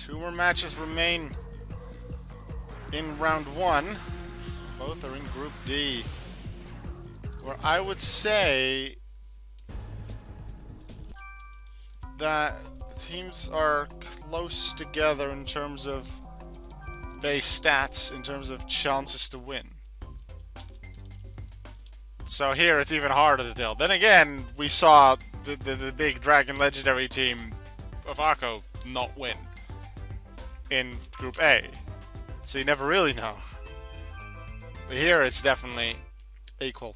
Two more matches remain in round one. Both are in Group D, where I would say that the teams are close together in terms of base stats, in terms of chances to win. So here it's even harder to tell. Then again, we saw the big Dragon Legendary team of Akko not win in Group A. So you never really know. But here it's definitely equal.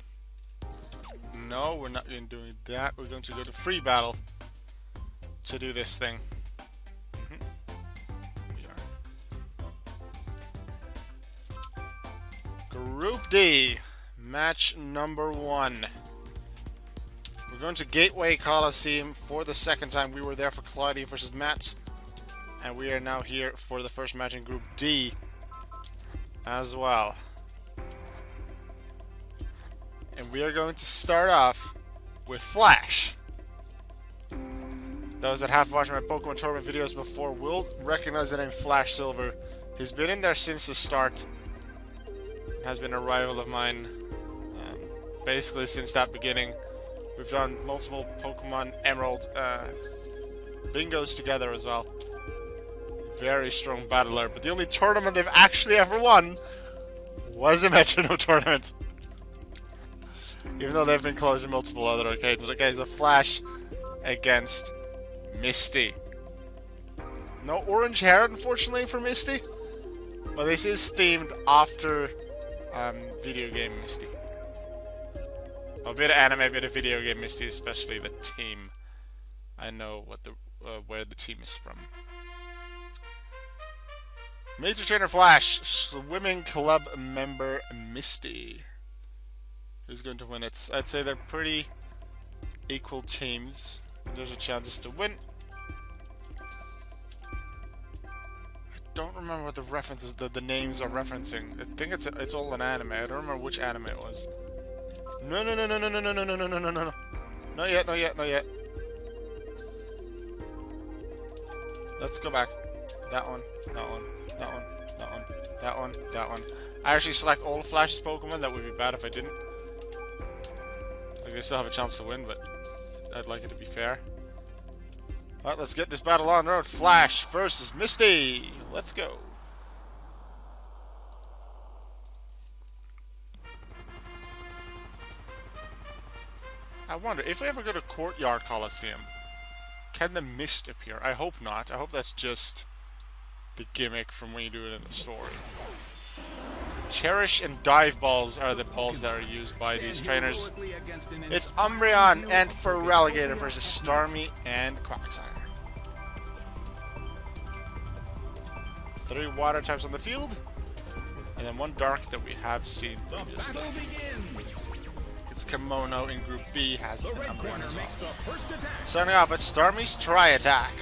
No, we're not going to do that. We're going to go to free battle to do this thing. We are. Group D, match number 1. We're going to Gateway Coliseum for the second time. We were there for Claudia versus Matt. And we are now here for the first match in Group D as well. And we are going to start off with Flash. Those that have watched my Pokémon Tournament videos before will recognize the name Flash Silver. He's been in there since the start. Has been a rival of mine basically since that beginning. We've done multiple Pokemon Emerald bingos together as well. Very strong battler, but the only tournament they've actually ever won was a Metronome Tournament. Even though they've been close in multiple other occasions. Okay, so Flash against Misty. No orange hair, unfortunately, for Misty. But this is themed after video game Misty. A bit of anime, a bit of video game Misty, especially the team. I know what the where the team is from. Major Trainer Flash, Swimming Club member Misty. Who's going to win it? I'd say they're pretty equal teams. There's a chance to win. I don't remember what the references, the names are referencing. I think it's all an anime. I don't remember which anime it was. No. Not yet. Let's go back. That one. I actually select all of Flash's Pokemon. That would be bad if I didn't. Like, they still have a chance to win, but I'd like it to be fair. Alright, let's get this battle on the road. Flash versus Misty. Let's go. I wonder, if we ever go to Courtyard Coliseum, can the mist appear? I hope not. I hope that's just the gimmick from when you do it in the story. Cherish and Dive Balls are the balls that are used by these trainers. It's Umbreon and Feraligatr versus Starmie and Quagsire. 3 water types on the field, and then 1 dark that we have seen previously. It's Kimono in Group B has the number 1 as well. Starting off with Starmie's Tri-Attack.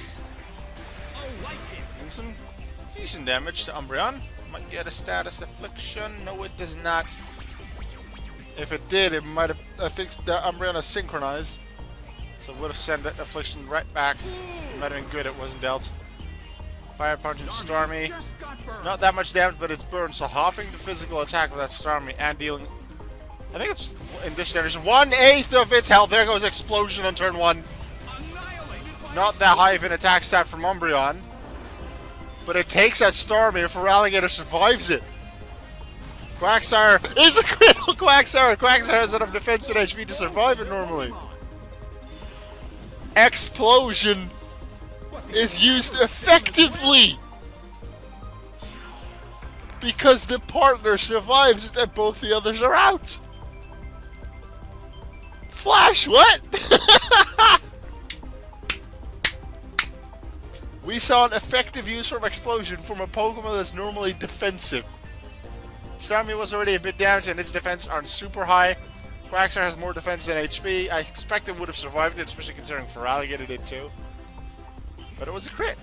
Doing some decent damage to Umbreon. Might get a status affliction. No, it does not. If it did, it might have. I think the Umbreon is synchronized, so it would have sent that affliction right back. So it might have been good it wasn't dealt. Fire Punch and Starmie. Not that much damage, but it's burned. So halving the physical attack with that Starmie and dealing. I think it's in this generation 1/8 of its health. There goes Explosion on turn 1. Not that high of an attack stat from Umbreon. But it takes that Starmie, and Feraligatr survives it. Quagsire is a critical Quagsire! Quagsire has enough defense and HP to survive it normally. Explosion is used effectively! Because the partner survives it and both the others are out! Flash, what? We saw an effective use from Explosion from a Pokemon that's normally defensive. Starmie was already a bit damaged and its defense aren't super high. Quagsire has more defense than HP. I expect it would have survived it, especially considering Feraligatr did too. But it was a crit.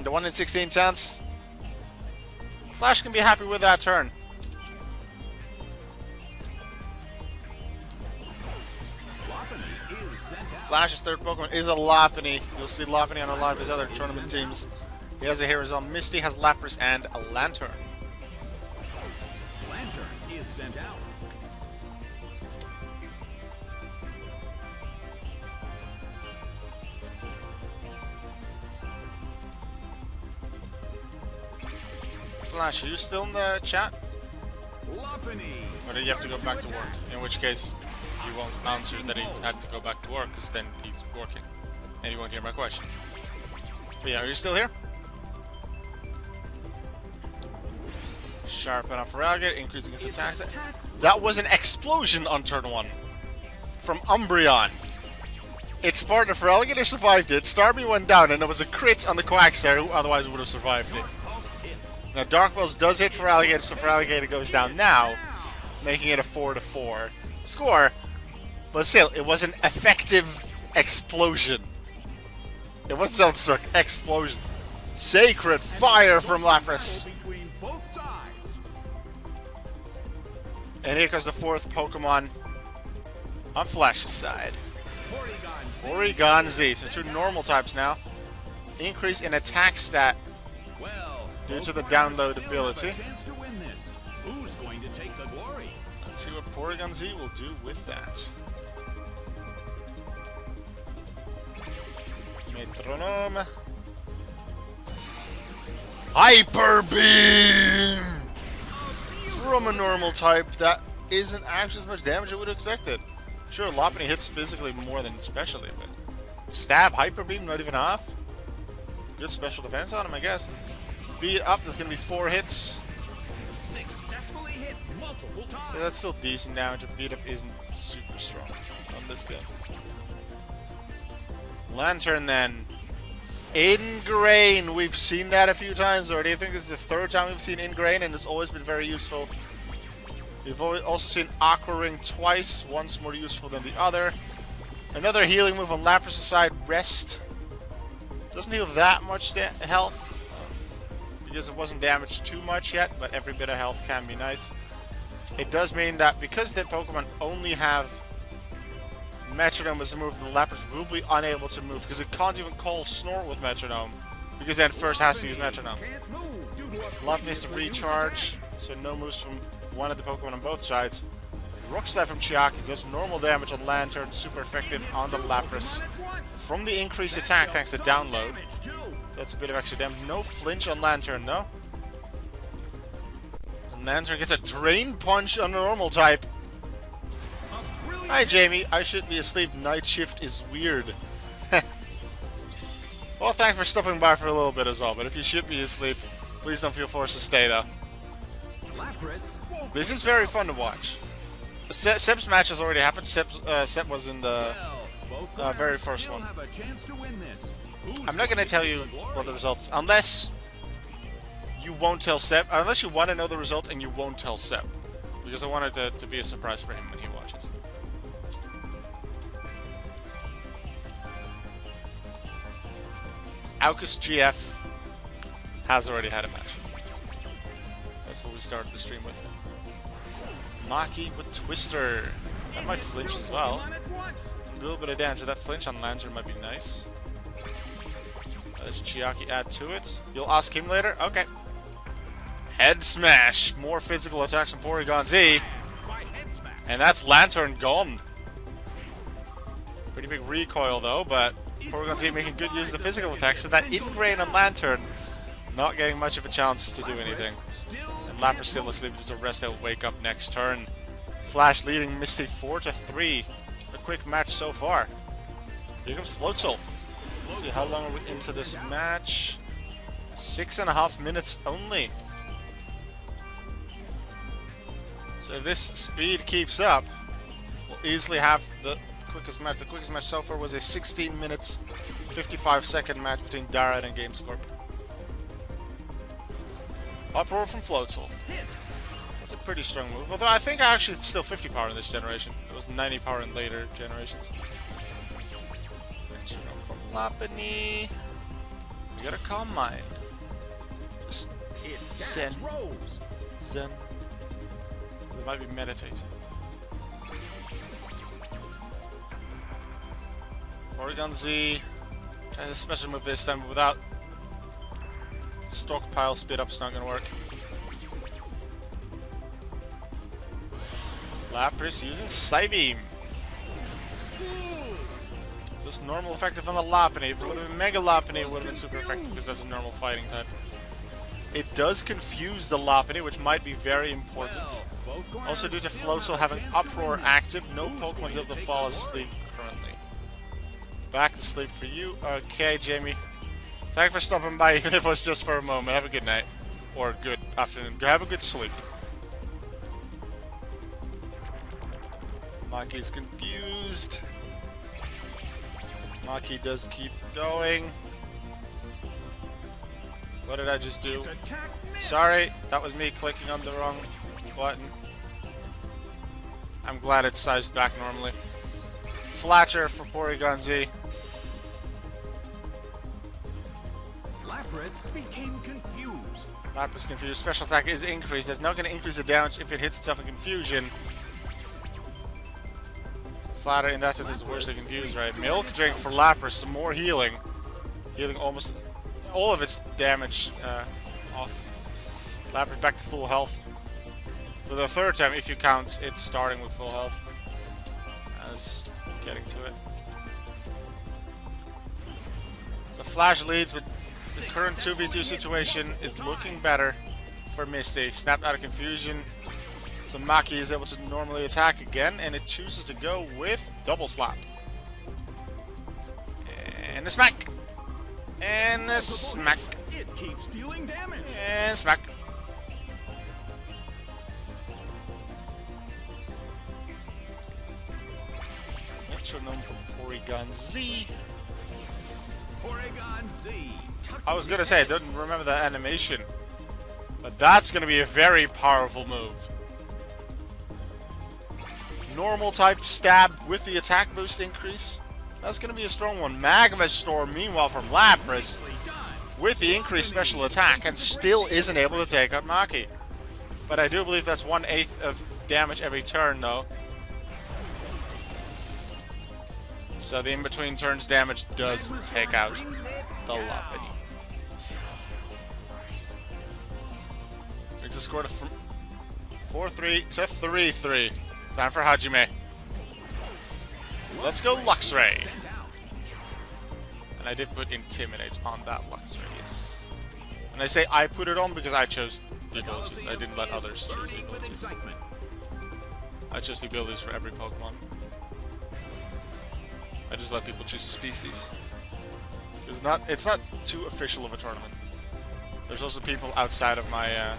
The 1 in 16 chance. Flash can be happy with that turn. Flash's third Pokemon is a Lopunny. You'll see Lopunny on a lot of his other tournament teams. He has a heroes on Misty, has Lapras, and a Lantern. Lantern is sent out. Flash, are you still in the chat? Loppany. Or do you have to go back to work? In which case, you won't answer that he had to go back to work, because then he's working. And you won't hear my question. But yeah, are you still here? Sharp enough for Relegator, increasing its attacks. That was an explosion on turn 1. From Umbreon. Its partner for Relegator survived it, Starmie went down, and there was a crit on the Quagsire, who otherwise would have survived it. Now, Dark Pulse does hit for Alligator, so for Alligator goes down now, making it a 4-4 score. But still, it was an effective explosion. It was Self-Struck explosion. Sacred Fire from Lapras. And here comes the 4th Pokemon on Flash's side. Porygon Z. So 2 normal types now. Increase in attack stat due to the download ability. Let's see what Porygon Z will do with that. Metronome. Hyper Beam! From a normal type that isn't actually as much damage as I would have expected. Sure, Lopunny hits physically more than specially, but Stab, Hyper Beam, not even half. Good special defense on him, I guess. Beat up, there's going to be 4 hits. Successfully hit multiple times. So that's still decent damage, but beat up isn't super strong on this guy. Lantern then. Ingrain, we've seen that a few times already. I think this is the 3rd time we've seen Ingrain, and it's always been very useful. We've also seen Aqua Ring twice, once more useful than the other. Another healing move on Lapras' side, Rest. Doesn't heal that much health, because it wasn't damaged too much yet, but every bit of health can be nice. It does mean that because that Pokemon only have Metronome as a move, the Lapras will be unable to move, because it can't even call Snort with Metronome, because then first has to use Metronome. Love needs to recharge, so no moves from one of the Pokemon on both sides. Rock Slide from Chiaki does normal damage on Lantern, super effective on the Lapras. From the increased attack thanks to download. That's a bit of extra damage. No flinch on Lantern though. And Lantern gets a Drain Punch on the normal type. Hi Jamie, I should be asleep. Night shift is weird. Well, thanks for stopping by for a little bit as well, but if you should be asleep, please don't feel forced to stay though. This is very fun to watch. Seb's match has already happened. Seb was in the very first one. I'm not going to tell you what the results, unless you won't tell Seb, unless you want to know the result and you won't tell Seb, because I wanted it to be a surprise for him when he watches. Aukus GF has already had a match. That's what we started the stream with. Maki with Twister. That might flinch as well. A little bit of damage. That flinch on Lantern might be nice. Does Chiaki add to it? You'll ask him later? Okay. Head Smash. More physical attacks from Porygon Z. And that's Lantern gone. Pretty big recoil though, but Porygon Z making good use of the physical attacks. So that Ingrain on Lantern not getting much of a chance to do anything. And Lapras still asleep to rest. They'll wake up next turn. Flash leading Misty 4-3. A quick match so far. Here comes Floatzel. Let's see, how long are we into this match? 6.5 minutes only. So if this speed keeps up, we'll easily have the quickest match. The quickest match so far was a 16 minutes, 55-second match between Dara and GameScorp. Uproar from Floatzel. That's a pretty strong move, although I think actually it's still 50 power in this generation. It was 90 power in later generations. From Lopunny. We got a Calm Mind. Just Zen. Zen. It might be Meditate. Porygon Z. Trying a special move this time, but without Stockpile speed up's not gonna work. Lapras using Psybeam. Just normal effective on the Lopunny. If it would have been Mega Lopunny, it would have been super effective because that's a normal fighting type. It does confuse the Lopunny, which might be very important. Also, due to Floatzel having Uproar active, no Pokemon is able to fall asleep currently. Back to sleep for you. Okay, Jamie. Thanks for stopping by, even if it was just for a moment. Have a good night. Or good afternoon. Have a good sleep. Maki's confused. Maki does keep going. What did I just do? Sorry, that was me clicking on the wrong button. I'm glad it's sized back normally. Flatcher for Porygon Z. Lapras became confused. Lapras confused. Special attack is increased. It's not going to increase the damage if it hits itself in confusion. So Flatter in that sense is worse than confused, right? Milk Drink for Lapras. Some more healing. Healing almost all of its damage off. Lapras back to full health. For the third time, if you count it starting with full health. As getting to it. So Flash leads, but the current 2v2 situation is looking better for Misty. Snapped out of confusion. So Maki is able to normally attack again, and it chooses to go with Double Slap. And a smack. And a smack. It keeps dealing damage. And smack. Metronome from Porygon Z. Porygon Z. I was gonna say, I didn't remember that animation. But that's gonna be a very powerful move. Normal type stab with the attack boost increase. That's gonna be a strong one. Magma Storm, meanwhile, from Lapras, with the increased special attack, and still isn't able to take out Maki. But I do believe that's 1/8 of damage every turn, though. So the in-between turns damage does take out the Lopunny. Brings the score to 4-3 to 3-3. Time for Hajime. Let's go Luxray. And I did put Intimidate on that Luxray, yes. And I say I put it on because I chose the abilities. I didn't let others choose the abilities. I chose the abilities for every Pokemon. I just let people choose a species. It's not too official of a tournament. There's also people outside of my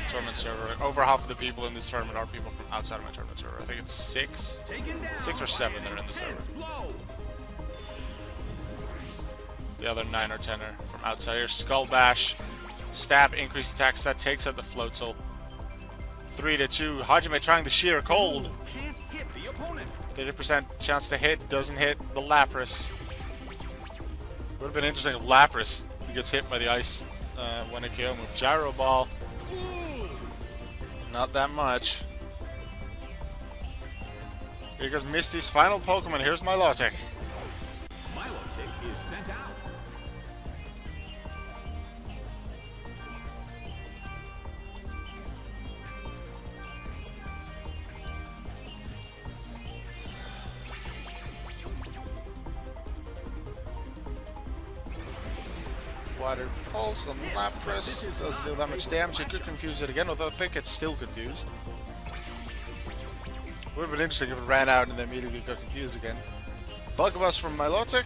tournament server. Over half of the people in this tournament are people from outside of my tournament server. I think it's 6 or 7 that are in the server. The other 9 or 10 are from outside here. Skull Bash, Stab, increased attacks. That takes out the Floatzel. 3-2. Hajime trying the Sheer Cold. 30% chance to hit, doesn't hit the Lapras. Would have been interesting if Lapras gets hit by the ice when it came with Gyro Ball. Not that much. Here goes Misty's final Pokemon. Here's Milotic. Milotic is sent out. Water Pulse on Lapras. Doesn't do that much damage. It could confuse it again, although I think it's still confused. Would have been interesting if it ran out and then immediately got confused again. Bug Buzz from Milotic.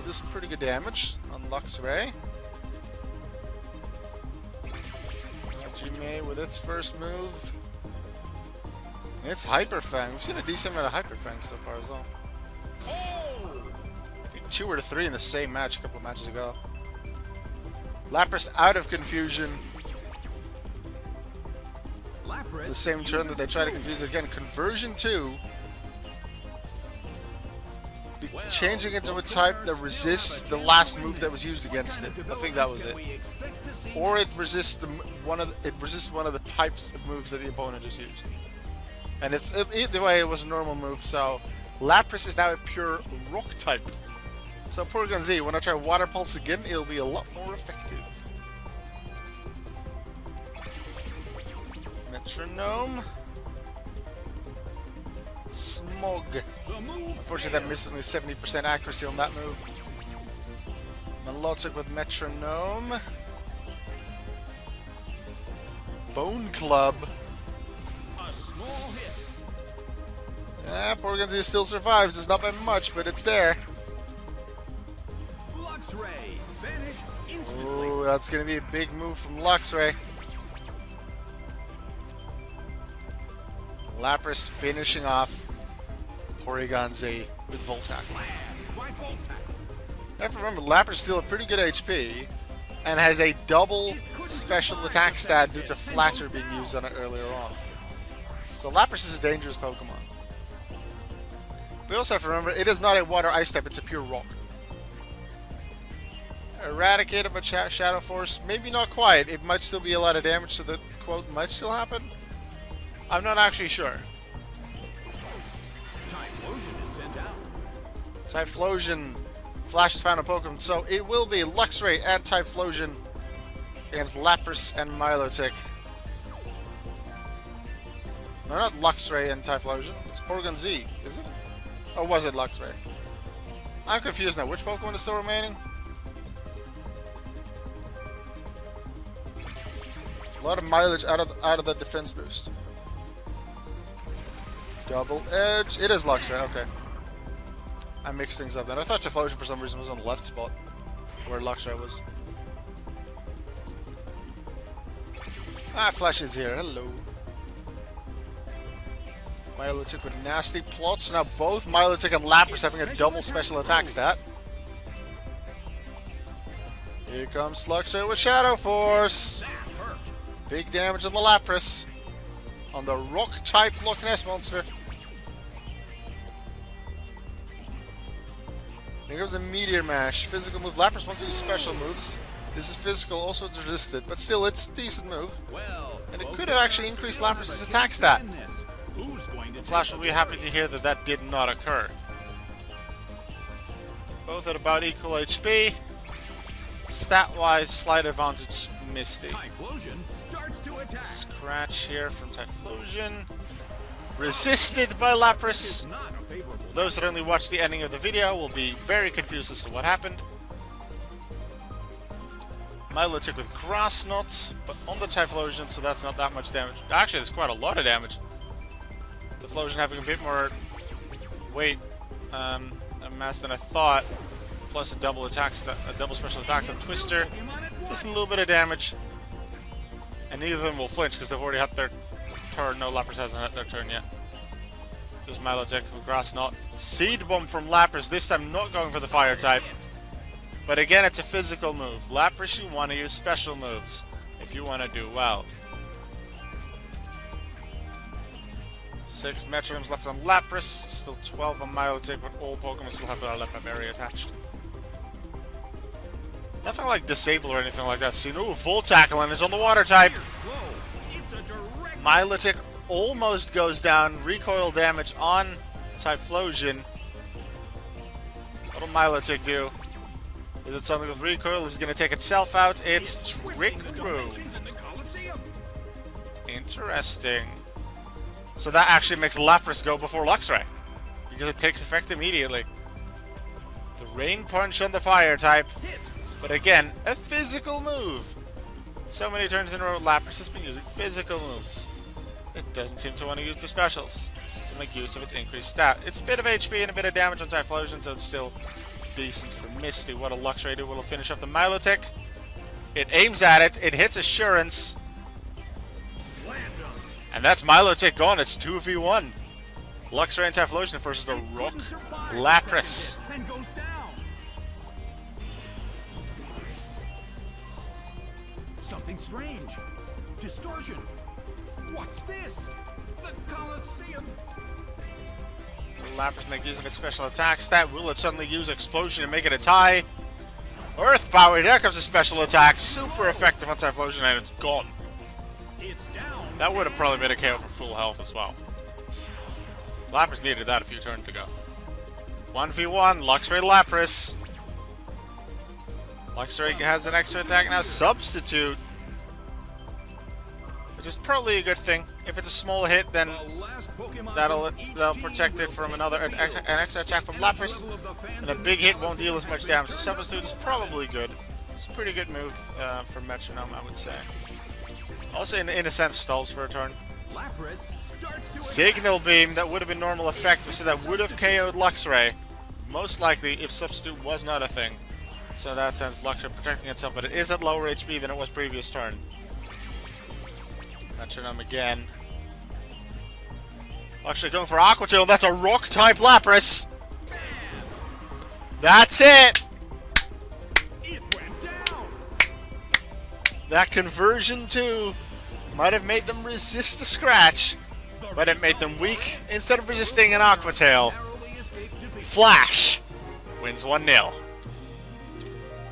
This is pretty good damage on Luxray. Hajime with its first move. And it's Hyper Fang. We've seen a decent amount of Hyper Fang so far as well. I think 2 or 3 in the same match a couple of matches ago. Lapras out of confusion. Lapras The same turn that they try to confuse it again. Conversion 2. Changing into a type that resists the last move that was used against it. I think that was it. Or it resists one of the types of moves that the opponent just used. And either way, it was a normal move. So Lapras is now a pure Rock type. So Porygon Z, when I try Water Pulse again, it'll be a lot more effective. Metronome. Smog. Unfortunately, that misses me 70% accuracy on that move. Milotic with Metronome. Bone Club. A small hit. Porygon Z still survives. It's not by much, but it's there. Luxray. Vanish instantly. Ooh, that's going to be a big move from Luxray. Lapras finishing off Porygon Z with Voltac. By Voltac. I have to remember, Lapras is still a pretty good HP and has a double special attack stat due to Flatter being used on it earlier on. So Lapras is a dangerous Pokemon. We also have to remember, it is not a water ice type, it's a pure rock. Eradicated by Shadow Force, maybe not quite. It might still be a lot of damage, so the quote might still happen. I'm not actually sure. Typhlosion is sent out. Typhlosion, Flash's final Pokemon, so it will be Luxray and Typhlosion against Lapras and Milotic. No, not Luxray and Typhlosion. It's Porygon Z, is it? Or was it Luxray? I'm confused now. Which Pokemon is still remaining? A lot of mileage out of the defense boost. Double Edge. It is Luxray, okay. I mixed things up then. I thought Typhlosion for some reason was on the left spot where Luxray was. Flash is here. Hello. Milotic with nasty plots. Now both Milotic and Lapras having a double special attack stat. Here comes Luxray with Shadow Force. Big damage on the Lapras. On the rock-type Loch Ness monster. Here comes a Meteor Mash. Physical move. Lapras wants to use special moves. This is physical, also it's resisted. But still, it's a decent move. And it could have actually increased Lapras' attack stat. Flash will be happy to hear that that did not occur. Both at about equal HP. Stat-wise, slight advantage, Misty. Scratch here from Typhlosion. Resisted by Lapras. Those that only watch the ending of the video will be very confused as to what happened. Milotic with Grass Knot, but on the Typhlosion, so that's not that much damage. Actually, there's quite a lot of damage. Typhlosion having a bit more weight and mass than I thought, plus a double special attack on Twister. Just a little bit of damage, and neither of them will flinch because they've already had their turn. No, Lapras hasn't had their turn yet. There's Milotic with Grass Knot. Seed Bomb from Lapras. This time not going for the Fire type, but again it's a physical move. Lapras, you want to use special moves if you want to do well. 6 Metronomes left on Lapras, still 12 on Milotic, but all Pokemon still have their Lepa Berry attached. Nothing like Disable or anything like that. Seen, ooh, full tackle and is on the Water type. Milotic almost goes down. Recoil damage on Typhlosion. What will Milotic do? Is it something with recoil? Is it going to take itself out? It's Trick Room. Interesting. So that actually makes Lapras go before Luxray, because it takes effect immediately. The Rain Punch on the Fire type, but again, a physical move. So many turns in a row, Lapras has been using physical moves. It doesn't seem to want to use the specials to make use of its increased stat. It's a bit of HP and a bit of damage on Typhlosion, so it's still decent for Misty. What a Luxray do will finish off the Milotic. It aims at it, it hits Assurance. And that's Milotic gone. It's 2v1. Luxray and Typhlosion versus the Rock Lapras. Something strange. Distortion. What's this? The Colosseum. Will Lapras make use of its special attack stat? Will it suddenly use Explosion and make it a tie? Earth Power. There comes a special attack. Super effective on Typhlosion, and it's gone. It's down. That would have probably been a KO for full health as well. Lapras needed that a few turns ago. 1v1, Luxray Lapras. Luxray has an extra attack now. Substitute. Which is probably a good thing. If it's a small hit, then that'll protect it from an extra attack from Lapras. And a big hit won't deal as much damage. So Substitute is probably good. It's a pretty good move for Metronome, I would say. Also, in a sense, stalls for a turn. Signal Beam, that would have been normal effect. We said that would have KO'd Luxray. Most likely if Substitute was not a thing. So in that sense, Luxray protecting itself, but it is at lower HP than it was previous turn. Metronome again. Luxray going for Aqua Tail. That's a Rock-type Lapras. That's it! It went down. That conversion too might have made them resist a scratch, but it made them weak instead of resisting an Aqua Tail. Flash wins 1-0.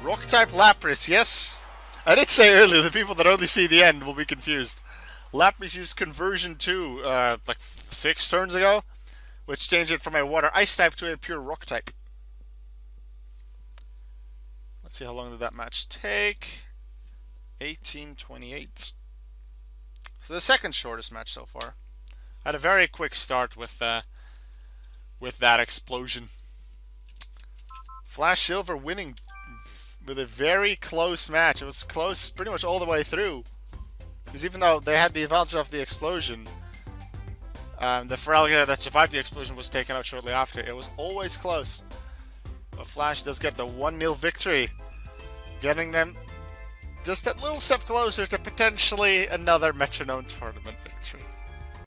Rock-type Lapras, yes. I did say earlier, the people that only see the end will be confused. Lapras used Conversion 2, like 6 turns ago, which changed it from a Water Ice type to a pure Rock type. Let's see, how long did that match take? 18:28. So the second shortest match so far. Had a very quick start with that explosion. Flash Silver winning with a very close match. It was close pretty much all the way through. Because even though they had the advantage of the explosion, the Feraligatr that survived the explosion was taken out shortly after. It was always close. But Flash does get the 1-0 victory, getting them just that little step closer to potentially another Metronome Tournament.